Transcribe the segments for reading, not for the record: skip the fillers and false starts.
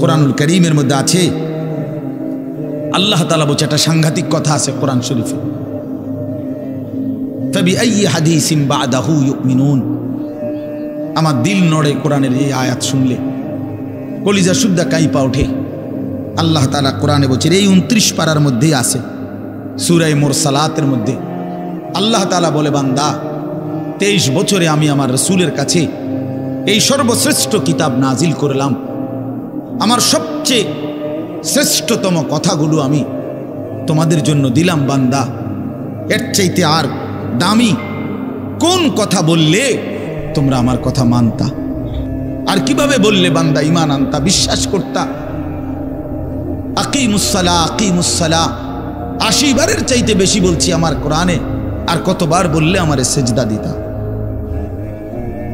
কোরআনুল কারীমের মধ্যে আছে, আল্লাহ তাআলা বলছে একটা সাংঘাতিক কথা আছে কোরআন শরীফে, ফাবিআইয়ি হাদিসিন বা'দাহু ইউমিনুন। আমার দিল নড়ে কোরআনের এই আয়াত শুনলে, কলিজা সুদ্ধা কাইপা ওঠে। আল্লাহ তাআলা কোরআনে বলছে, এই 29 পারার মধ্যেই আছে, সূরা মুরসালাতের মধ্যে আল্লাহ তাআলা বলে, বান্দা 23 বছরে আমি আমার রাসূলের কাছে এই সর্বশ্রেষ্ঠ কিতাব নাজিল করলাম, আমার সবচেয়ে শ্রেষ্ঠতম কথাগুলো আমি তোমাদের জন্য দিলাম। বান্দা এর চাইতে আর দামি কোন কথা বললে তোমরা আমার কথা মানতা, আর কিভাবে বললে বান্দা ঈমান আনতা, বিশ্বাস করতা। আকিমুসসালাহ আকিমুসসালাহ 80 বারের চাইতে বেশি বলছি আমার কোরআনে, আর কতবার বললে আমারে সেজদা দিতা।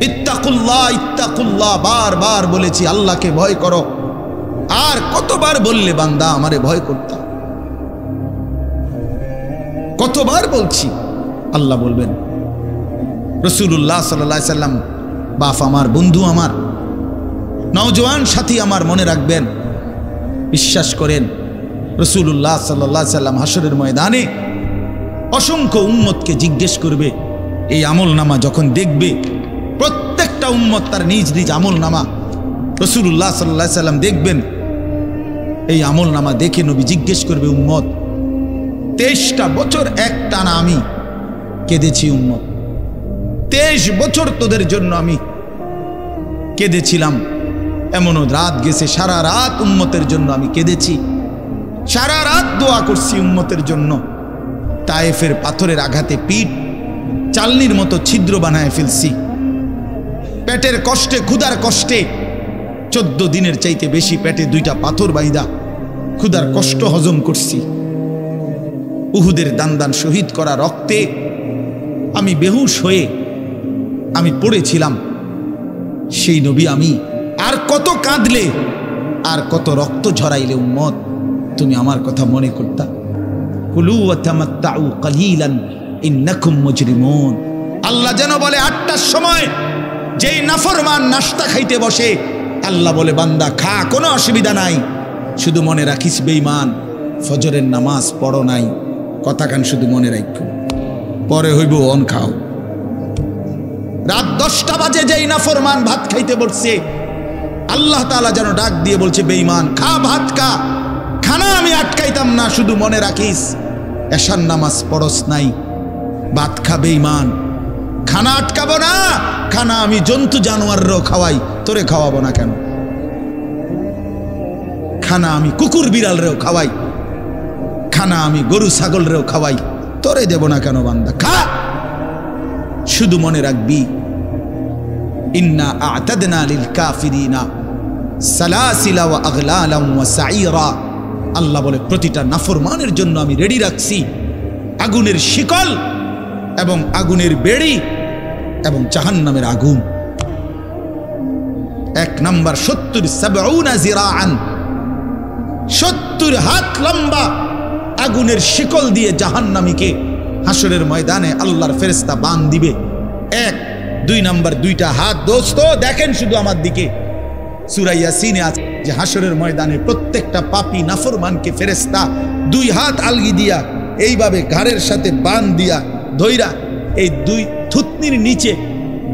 ইত্তাকুল্লাহ ইত্তাকুল্লাহ বারবার বলেছি আল্লাহকে ভয় করো, আর কতবার বললে বান্দা আমারে ভয় করতা। কতবার বলছি। আল্লাহ বলবেন, রাসূলুল্লাহ সাল্লাল্লাহু আলাইহি সাল্লাম বাপ আমার, বন্ধু আমার, নওজোয়ান সাথী আমার, মনে রাখবেন, বিশ্বাস করেন, রাসূলুল্লাহ সাল্লাল্লাহু আলাইহি সাল্লাম হাসরের ময়দানে অসংখ্য উম্মতকে জিজ্ঞেস করবে। এই আমলনামা যখন দেখবে, প্রত্যেকটা উম্মত তার নিজ নিজ আমলনামা, রাসূলুল্লাহ সাল্লাল্লাহু আলাইহি সাল্লাম দেখবেন। এই আমলনামা দেখে নবী জিজ্ঞেস করবে, উম্মত 23টা বছর একটানা আমি কেঁদেছি, উম্মত 23 বছর তোদের জন্য আমি কেঁদেছিলাম। এমনও রাত গেছে, সারা রাত উম্মতের জন্য আমি কেঁদেছি, সারা রাত দোয়া করছি উম্মতের জন্য। তায়েফের পাথরের আঘাতে পিঠ চালনির মতো ছিদ্র বানায় ফেলছি, পেটের কষ্টে, ক্ষুধার কষ্টে 14 দিনের চাইতে বেশি পেটে 2টা পাথর বাইদা ক্ষুধার কষ্ট হজম করছি। উহুদের দান শহীদ করা রক্তে আমি বেহুশ হয়ে আমি পড়েছিলাম। সেই নবী আমি আর কত কাঁদলে, আর কত রক্ত ঝরাইলে উম্মত তুমি আমার কথা মনে করতা। কুলু ওয়া তামাত্তাউ কালিলান ইন্নাকুম মুজরিমুন। আল্লাহ যেন বলে 8টার সময় যেই নাফরমান নাস্তা খাইতে বসে, আল্লাহ বলে, বান্দা খা, কোনো অসুবিধা নাই, শুধু মনে রাখিস বেঈমান ফজরের নামাজ পড়ো নাই, কথাখান শুধু মনে রাখো, পরে হইব অন খাও। রাত 10টা বাজে যেই নাফরমান ভাত খাইতে বসছে, আল্লাহ তাআলা যেন ডাক দিয়ে বলছে, বেঈমান খা, ভাত খা, খানা আমি আটকাইতাম না, শুধু মনে রাখিস এশার নামাজ পড়স নাই, ভাত খা বেঈমান, খানা আটকাবো না, খানা আমি জন্তু জানোয়াররাও খাওয়াই, তোরে খাওয়াবো না কেন? খানা আমি কুকুর বিড়ালরেও খাওয়াই, খানা আমি গরু ছাগলরেও খাওয়াই, তোরে দেব না কেন? বান্দা খা, শুধু মনে রাখবি, ইন্না আ'তাদনা লিল কাফিরিনা সালাসিলা ওয়া আগলালাম ওয়া সাঈরা। আল্লাহ বলে, প্রতিটা নাফরমানের জন্য আমি রেডি রাখছি আগুনের শিকল এবং আগুনের বেড়ি এবং জাহান্নামের আগুন। 1 নাম্বার 70 জিরাআন, 70 হাত লম্বা আগুনের শিকল দিয়ে জাহান্নামীকে হাসরের ময়দানে আল্লাহর ফেরেশতা বাঁধ দিবে। 1 2 নাম্বার 2টা হাত। দোস্ত দেখেন শুধু আমার দিকে, সূরা ইয়াসিনে আছে যে হাসরের ময়দানে প্রত্যেকটা পাপী নাফরমানকে ফেরেশতা 2 হাত আলগি দিয়া এইভাবে ঘাড়ের সাথে বাঁধ দিয়া ধইরা, এই 2 থুতনির নিচে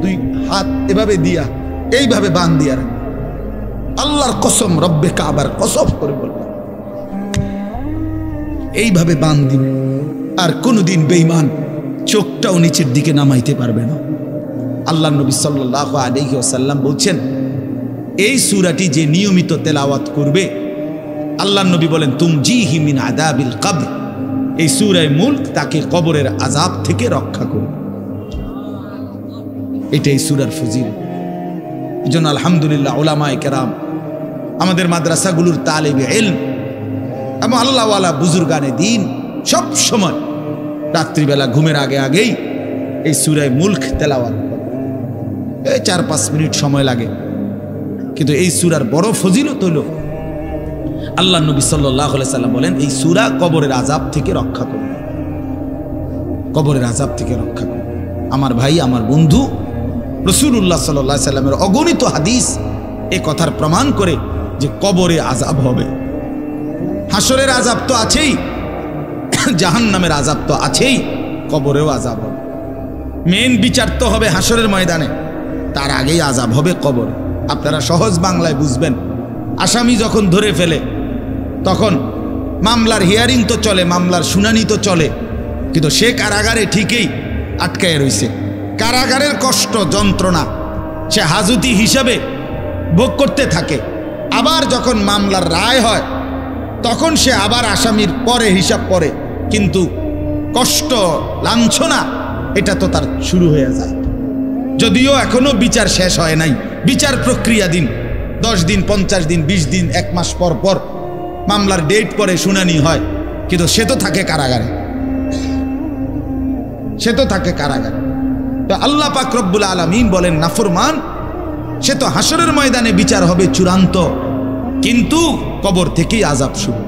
2 হাত এভাবে দিয়া এইভাবে বাঁধ দিয়া, আল্লাহর কসম, রব্বে কাবার কসম করে বললাম, এইভাবে বাঁধ দিবে। আর কোনদিন বেঈমান চোখটাও নিচের দিকে নামাইতে পারবে না। আল্লাহ নবী সাল্লাল্লাহু আলাইহি ওয়াসাল্লাম বলছেন, এই সূরাটি যে নিয়মিত তেলাওয়াত করবে, আল্লাহ নবী বলেন, তুমজিহি মিন আযাবিল কবর, এই সূরা মুলক তাকে কবরের আযাব থেকে রক্ষা করবে। এটাই সূরার ফজিলত। এজন্য আলহামদুলিল্লাহ উলামায়ে কেরাম, আমাদের মাদ্রাসাগুলোর তালিবে ইলম এবং আল্লাহওয়ালা বুজুর্গানে দ্বীন সব সময় রাত্রিবেলা ঘুমের আগেই এই সূরা মুলক তেলাওয়াত করে। এই 4-5 মিনিট সময় লাগে, কিন্তু এই সূরার বড় ফজিলত হলো, আল্লাহ নবী সাল্লাল্লাহু আলাইহি সাল্লাম বলেন, এই সূরা কবরের আযাব থেকে রক্ষা করবে, কবরের আযাব থেকে রক্ষা করবে। আমার ভাই, আমার বন্ধু, রাসূলুল্লাহ সাল্লাল্লাহু আলাইহি সাল্লামের অগণিত হাদিস এ কথার প্রমাণ করে যে কবরে আযাব হবে। হাসরের আযাব তো আছেই, জাহান্নামের আযাব তো আছেই, কবরেও আযাব হবে। মেন বিচার তো হবে হাসরের ময়দানে, তার আগেই আযাব হবে কবরে। আপনারা সহজ বাংলায় বুঝবেন। আসামি যখন ধরে ফেলে তখন মামলার হিয়ারিং তো চলে, মামলার শুনানি তো চলে, কিন্তু সে কারাগারে ঠিকই আটকায় রইছে। কারাগারের কষ্ট যন্ত্রণা সে হাজতি হিসাবে ভোগ করতে থাকে। আবার যখন মামলার রায় হয় তখন সে আবার আসামির পরে হিসাব করে, কিন্তু কষ্ট লাঞ্ছনা এটা তো তার শুরু হয়ে যায়। যদিও এখনো বিচার শেষ হয় নাই, বিচার প্রক্রিয়াধীন। 10 দিন, 50 দিন, 20 দিন, 1 মাস পর পর মামলার ডেট পরে শুনানি হয়, কিন্তু সে তো থাকে কারাগারে, সে তো থাকে কারাগারে। তো আল্লাহ পাক রব্বুল আলামিন বলেন নাফরমান সে তো হাসরের ময়দানে বিচার হবে চূড়ান্ত, কিন্তু কবর থেকেই আযাব শুরু।